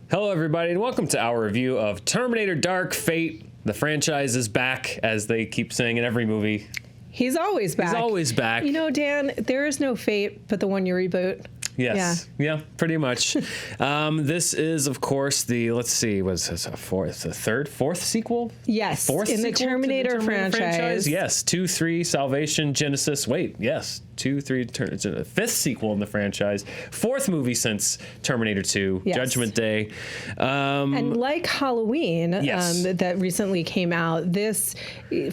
Hello, everybody, and welcome to our review of Terminator Dark Fate. The franchise is back, as they keep saying in every movie. He's always back. He's always back. You know, Dan, there is no fate but the one you reboot. Yes. Yeah, pretty much. This is, of course, the, let's see, was this fourth sequel? Yes. Fourth in the Terminator franchise. Yes. 2, 3, Salvation, Genesis. Wait, yes. 2, 3, fifth sequel in the franchise. Fourth movie since Terminator 2, yes. Judgment Day. And like Halloween, yes. That recently came out, this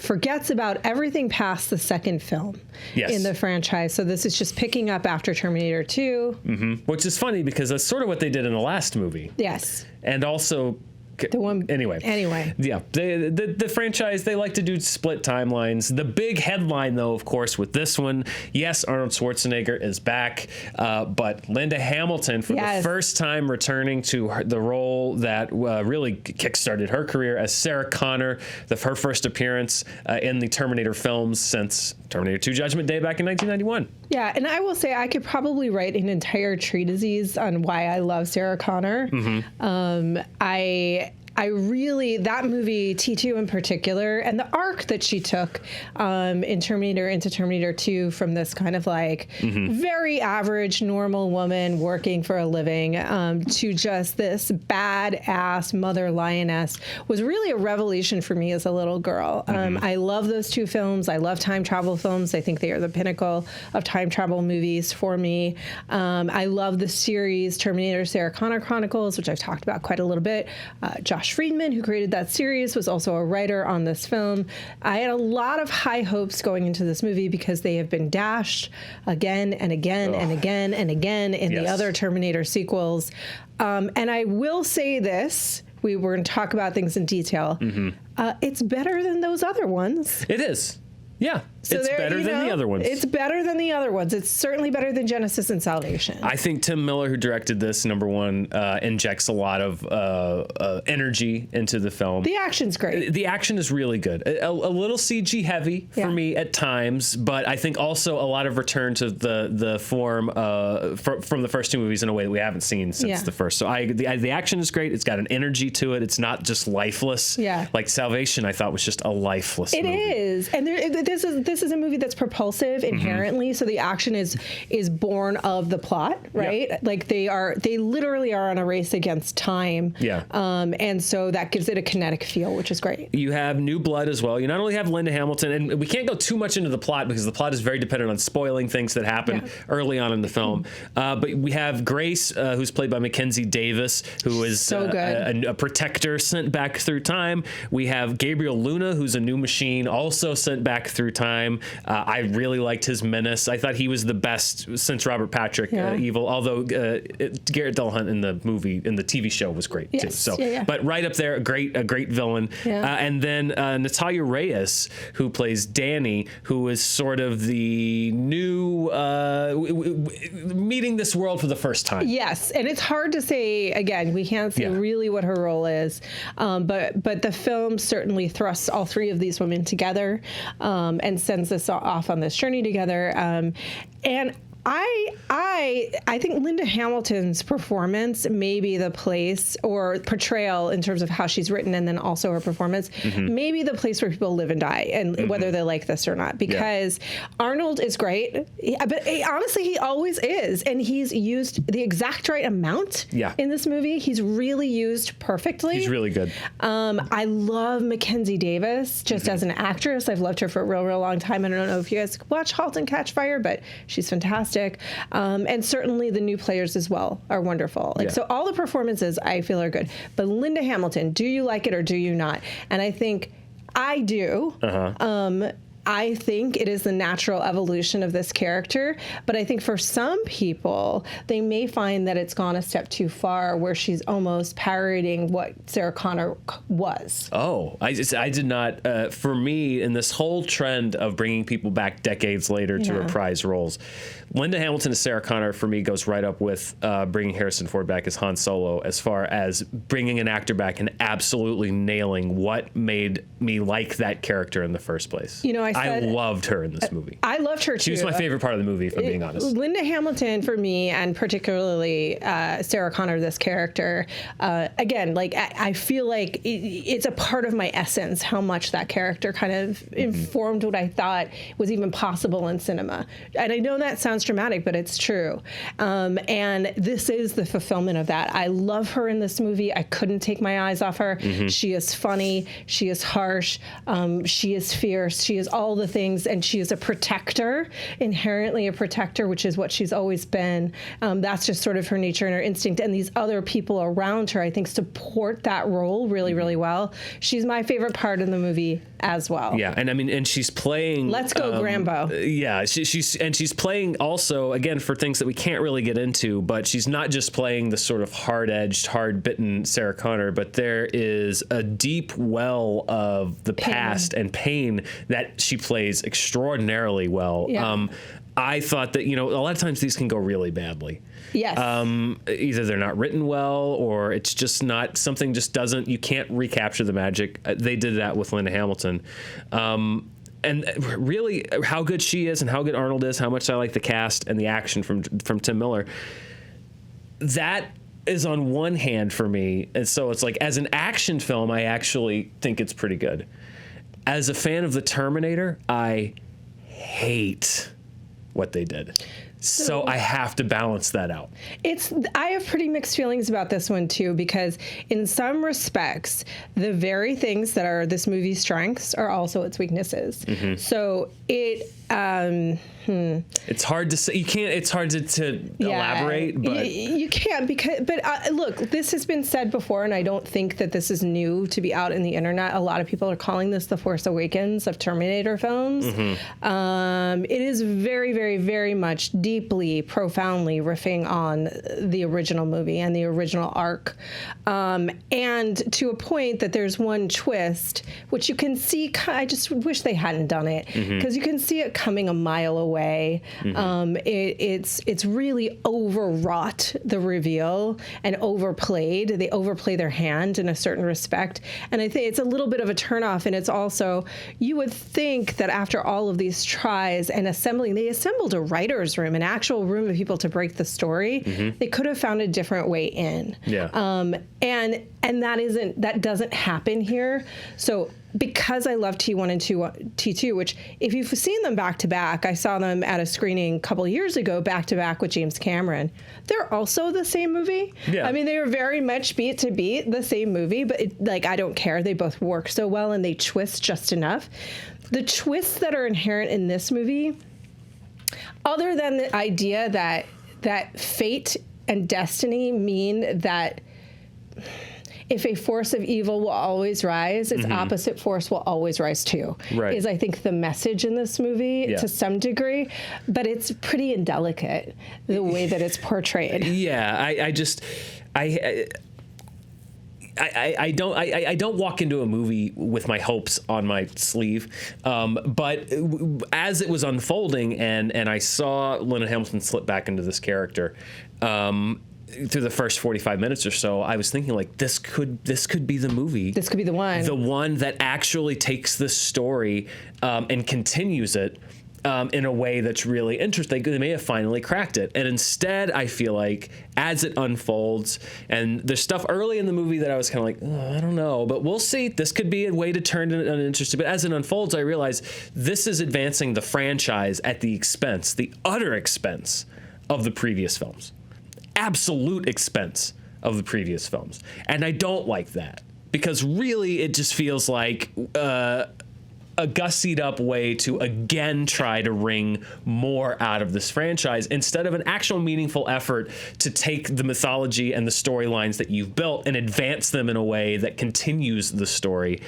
forgets about everything past the second film yes. in the franchise. So this is just picking up after Terminator 2. Mm-hmm. Which is funny because that's sort of what they did in the last movie. Yes. And also... The one, anyway, yeah, the franchise, they like to do split timelines. The big headline, though, of course, with this one, yes, Arnold Schwarzenegger is back, but Linda Hamilton, for the first time, returning to the role that really kickstarted her career as Sarah Connor, her first appearance in the Terminator films since Terminator 2 Judgment Day back in 1991. Yeah, and I will say I could probably write an entire treatise on why I love Sarah Connor. Mm-hmm. I really, that movie, T2 in particular, and the arc that she took in Terminator into Terminator 2 from this kind of like very average, normal woman working for a living to just this badass mother lioness was really a revelation for me as a little girl. I love those two films. I love time travel films. I think they are the pinnacle of time travel movies for me. I love the series Terminator Sarah Connor Chronicles, which I've talked about quite a little bit. Josh Friedman, who created that series, was also a writer on this film. I had a lot of high hopes going into this movie because they have been dashed again and again and again and again in the other Terminator sequels. And I will say this, we're going to talk about things in detail. It's better than those other ones. It is. Yeah, so it's better than the other ones. It's better than the other ones. It's certainly better than Genesis and Salvation. I think Tim Miller, who directed this, number one, injects a lot of energy into the film. The action's great. The action is really good. A little CG heavy for me at times, but I think also a lot of return to the form from the first two movies in a way that we haven't seen since the first. So the action is great. It's got an energy to it. It's not just lifeless. Yeah. Like Salvation, I thought was just a lifeless movie. It is. And this is a movie that's propulsive inherently, so the action is born of the plot, right? Yep. Like they literally are on a race against time. Yeah. And so that gives it a kinetic feel, which is great. You have new blood as well. You not only have Linda Hamilton, and we can't go too much into the plot because the plot is very dependent on spoiling things that happen early on in the film. But we have Grace, who's played by Mackenzie Davis, who is so good. A protector sent back through time. We have Gabriel Luna, who's a new machine, also sent back through time. I really liked his menace. I thought he was the best since Robert Patrick Evil, although Garrett Dillahunt in the TV show was great too. So, but right up there, a great villain. Yeah. And then Natalia Reyes, who plays Danny, who is sort of the new meeting this world for the first time. Yes, and it's hard to say. Again, we can't say really what her role is, but the film certainly thrusts all three of these women together and sends us off on this journey together. And I think Linda Hamilton's performance may be the place, or portrayal in terms of how she's written and then also her performance, may be the place where people live and die, and whether they like this or not. Because Arnold is great, but honestly, he always is. And he's used the exact right amount in this movie. He's really used perfectly. He's really good. I love Mackenzie Davis just as an actress. I've loved her for a real long time. I don't know if you guys watch *Halt and Catch Fire*, but she's fantastic. And certainly the new players as well are wonderful. So all the performances I feel are good. But Linda Hamilton, do you like it or do you not? And I think I do. I think it is the natural evolution of this character, but I think for some people, they may find that it's gone a step too far, where she's almost parodying what Sarah Connor was. Oh, I did not. For me, in this whole trend of bringing people back decades later to reprise roles, Linda Hamilton as Sarah Connor, for me, goes right up with bringing Harrison Ford back as Han Solo, as far as bringing an actor back and absolutely nailing what made me like that character in the first place. You know, I I loved her in this movie. I loved her too. She was my favorite part of the movie, if I'm being honest. Linda Hamilton, for me, and particularly Sarah Connor, this character, again, like I feel like it's a part of my essence, how much that character kind of informed what I thought was even possible in cinema. And I know that sounds dramatic, but it's true. And this is the fulfillment of that. I love her in this movie. I couldn't take my eyes off her. She is funny. She is harsh. She is fierce. She is all the things. And she is a protector, inherently a protector, which is what she's always been. That's just sort of her nature and her instinct. And these other people around her, I think, support that role really, really well. She's my favorite part of the movie as well. Yeah. And I mean, and she's playing. Let's go, Grambo. Yeah. She's playing also, again, for things that we can't really get into, but she's not just playing the sort of hard-edged, hard-bitten Sarah Connor, but there is a deep well of the past and pain that she plays extraordinarily well. Yeah. I thought that, a lot of times these can go really badly. Yes. Either they're not written well, or it's just not, something just doesn't, you can't recapture the magic. They did that with Linda Hamilton. And really how good she is and how good Arnold is, how much I like the cast and the action from Tim Miller. That is on one hand for me. And so it's like, as an action film, I actually think it's pretty good. As a fan of the Terminator, I hate what they did. So I have to balance that out. I have pretty mixed feelings about this one too, because in some respects, the very things that are this movie's strengths are also its weaknesses. So it's hard to say. You can't. It's hard to elaborate. But you can't, but look, this has been said before, and I don't think that this is new to be out in the internet. A lot of people are calling this the Force Awakens of Terminator films. It is very, very, very much deeply, profoundly riffing on the original movie and the original arc, and to a point that there's one twist which you can see. I just wish they hadn't done it, because you can see it coming a mile away. It's really overwrought, the reveal, and overplayed. They overplay their hand in a certain respect, and I think it's a little bit of a turnoff. And it's also, you would think that after all of these tries and they assembled a writer's room, an actual room of people to break the story. They could have found a different way in. And that doesn't happen here. So because I love T1 and T2, which if you've seen them back to back, I saw them at a screening a couple years ago back to back with James Cameron. They're also the same movie. Yeah. I mean, they are very much beat to beat the same movie, but I don't care. They both work so well and they twist just enough. The twists that are inherent in this movie, other than the idea that fate and destiny mean that if a force of evil will always rise, its opposite force will always rise too. Right. Is, I think, the message in this movie to some degree, but it's pretty indelicate the way that it's portrayed. Yeah, I don't walk into a movie with my hopes on my sleeve, but as it was unfolding and I saw Linda Hamilton slip back into this character, through the first 45 minutes or so, I was thinking, like, this could be the movie. This could be the one. The one that actually takes this story and continues it in a way that's really interesting. They may have finally cracked it. And instead, I feel like, as it unfolds, and there's stuff early in the movie that I was kind of like, oh, I don't know, but we'll see. This could be a way to turn it uninteresting. But as it unfolds, I realize this is advancing the franchise at the utter expense of the previous films. Absolute expense of the previous films. And I don't like that, because really it just feels like a gussied up way to again try to wring more out of this franchise instead of an actual meaningful effort to take the mythology and the storylines that you've built and advance them in a way that continues the story.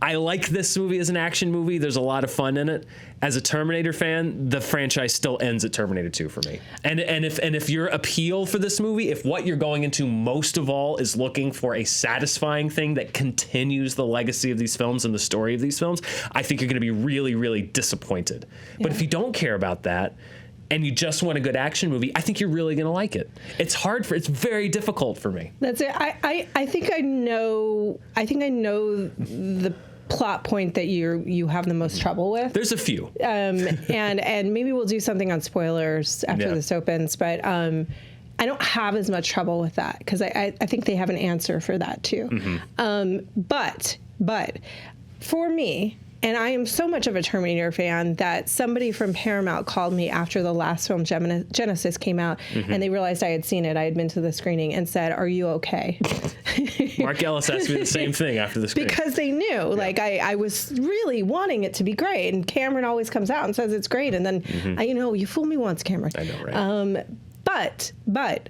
I like this movie as an action movie. There's a lot of fun in it. As a Terminator fan, the franchise still ends at Terminator 2 for me. And if your appeal for this movie, if what you're going into most of all is looking for a satisfying thing that continues the legacy of these films and the story of these films, I think you're going to be really, really disappointed. Yeah. But if you don't care about that, and you just want a good action movie, I think you're really going to like it. It's very difficult for me. That's it. I think I know the plot point that you have the most trouble with. There's a few. And maybe we'll do something on spoilers after this opens, but I don't have as much trouble with that because I think they have an answer for that too. But for me, and I am so much of a Terminator fan that somebody from Paramount called me after the last film, Genesis, came out, and they realized I had seen it. I had been to the screening and said, "Are you okay?" Mark Ellis asked me the same thing after the screening. Because they knew, like, I was really wanting it to be great. And Cameron always comes out and says it's great. And then, you fool me once, Cameron. I know, right? But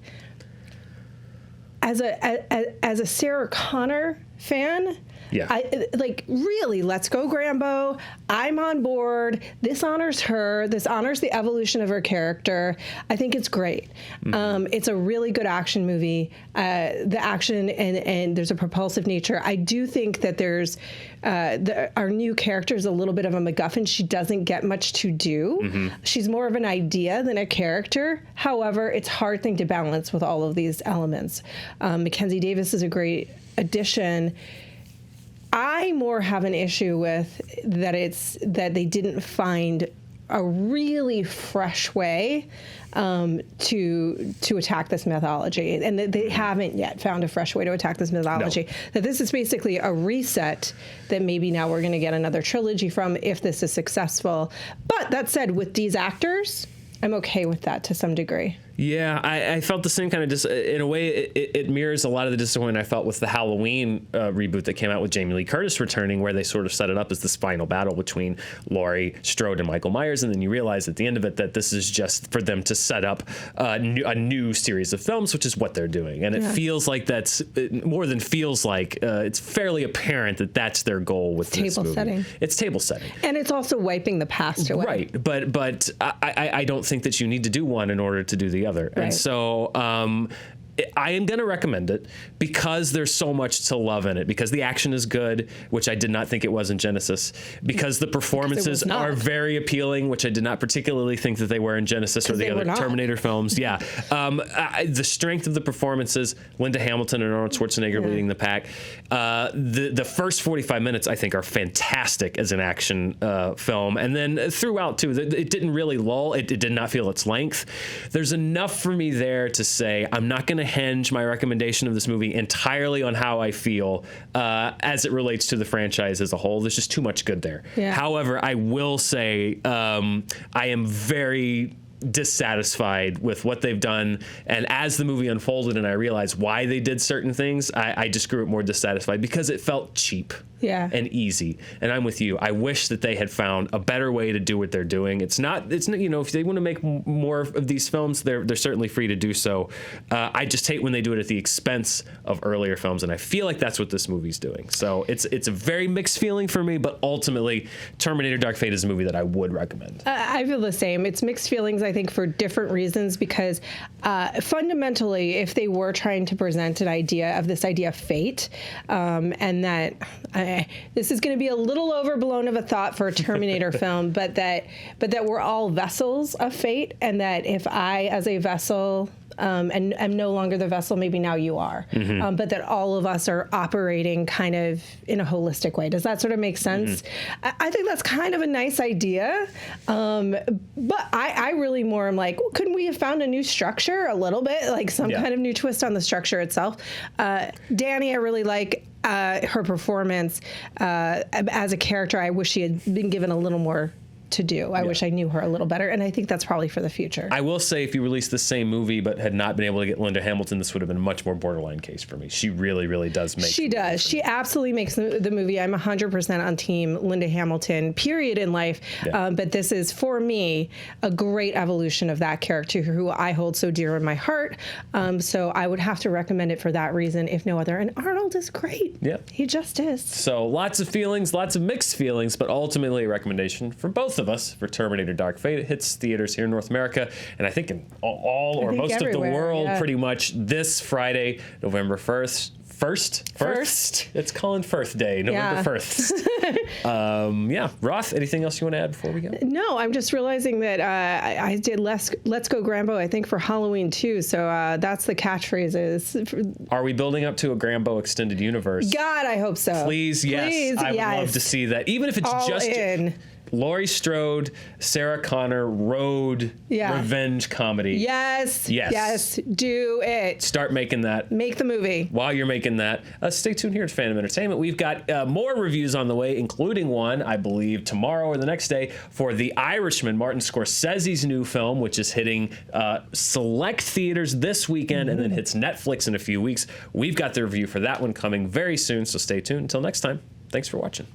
as a Sarah Connor fan, I really, let's go Grambo. I'm on board. This honors her. This honors the evolution of her character. I think it's great. It's a really good action movie. The action and there's a propulsive nature. I do think that there's our new character is a little bit of a MacGuffin. She doesn't get much to do. She's more of an idea than a character. However, it's a hard thing to balance with all of these elements. Mackenzie Davis is a great addition. I more have an issue with that they didn't find a really fresh way to attack this mythology, and that they haven't yet found a fresh way to attack this mythology. No. That this is basically a reset that maybe now we're going to get another trilogy from if this is successful. But that said, with these actors, I'm okay with that to some degree. Yeah, I felt the same kind of in a way. It mirrors a lot of the disappointment I felt with the Halloween reboot that came out with Jamie Lee Curtis returning, where they sort of set it up as this final battle between Laurie Strode and Michael Myers, and then you realize at the end of it that this is just for them to set up a new series of films, which is what they're doing. And it feels like more than feels like. It's fairly apparent that that's their goal with this movie. Setting. It's table setting, and it's also wiping the past away. Right, but I don't think that you need to do one in order to do the other. Right. And so I am going to recommend it because there's so much to love in it, because the action is good, which I did not think it was in Genesis, because the performances are very appealing, which I did not particularly think that they were in Genesis or the other Terminator films. Yeah. The strength of the performances, Linda Hamilton and Arnold Schwarzenegger leading the pack. The first 45 minutes, I think, are fantastic as an action film. And then throughout, too, it didn't really lull. It did not feel its length. There's enough for me there to say I'm not going to hinge my recommendation of this movie entirely on how I feel as it relates to the franchise as a whole. There's just too much good there. Yeah. However, I will say I am very dissatisfied with what they've done, and as the movie unfolded and I realized why they did certain things, I just grew more dissatisfied because it felt cheap and easy. And I'm with you. I wish that they had found a better way to do what they're doing. It's not if they want to make more of these films, they're certainly free to do so. I just hate when they do it at the expense of earlier films, and I feel like that's what this movie's doing. So it's a very mixed feeling for me, but ultimately Terminator Dark Fate is a movie that I would recommend. I feel the same. It's mixed feelings, I think, for different reasons, because fundamentally, if they were trying to present an idea of fate, and that this is going to be a little overblown of a thought for a Terminator film, but that we're all vessels of fate, and that if I, as a vessel, and I'm no longer the vessel, maybe now you are, but that all of us are operating kind of in a holistic way. Does that sort of make sense? I think that's kind of a nice idea, but I really more am like, well, couldn't we have found a new structure a little bit, like some kind of new twist on the structure itself? Danny, I really like her performance as a character. I wish she had been given a little more to do. I wish I knew her a little better, and I think that's probably for the future. I will say, if you released the same movie but had not been able to get Linda Hamilton, this would have been a much more borderline case for me. She really, really does make. She does. She absolutely makes the movie. I'm 100% on team Linda Hamilton, period, in life. Yeah. But this is, for me, a great evolution of that character who I hold so dear in my heart. So I would have to recommend it for that reason, if no other. And Arnold is great. Yeah, he just is. So lots of feelings, lots of mixed feelings, but ultimately a recommendation for both of us for Terminator Dark Fate. It hits theaters here in North America, and I think in all or most of the world pretty much this Friday, November 1st. First. It's Colin Firth Day, November 1st. Yeah. Roth, anything else you want to add before we go? No, I'm just realizing that I did Let's Go Grambo, I think, for Halloween too. So that's the catchphrases. Are we building up to a Grambo extended universe? God, I hope so. Please, yes. I would love to see that. Even if it's All just in. Laurie Strode, Sarah Connor road revenge comedy. Yes. Do it. Start making that. Make the movie. While you're making that, stay tuned here at Fandom Entertainment. We've got more reviews on the way, including one, I believe, tomorrow or the next day for The Irishman, Martin Scorsese's new film, which is hitting select theaters this weekend and then hits Netflix in a few weeks. We've got the review for that one coming very soon, so stay tuned. Until next time, thanks for watching.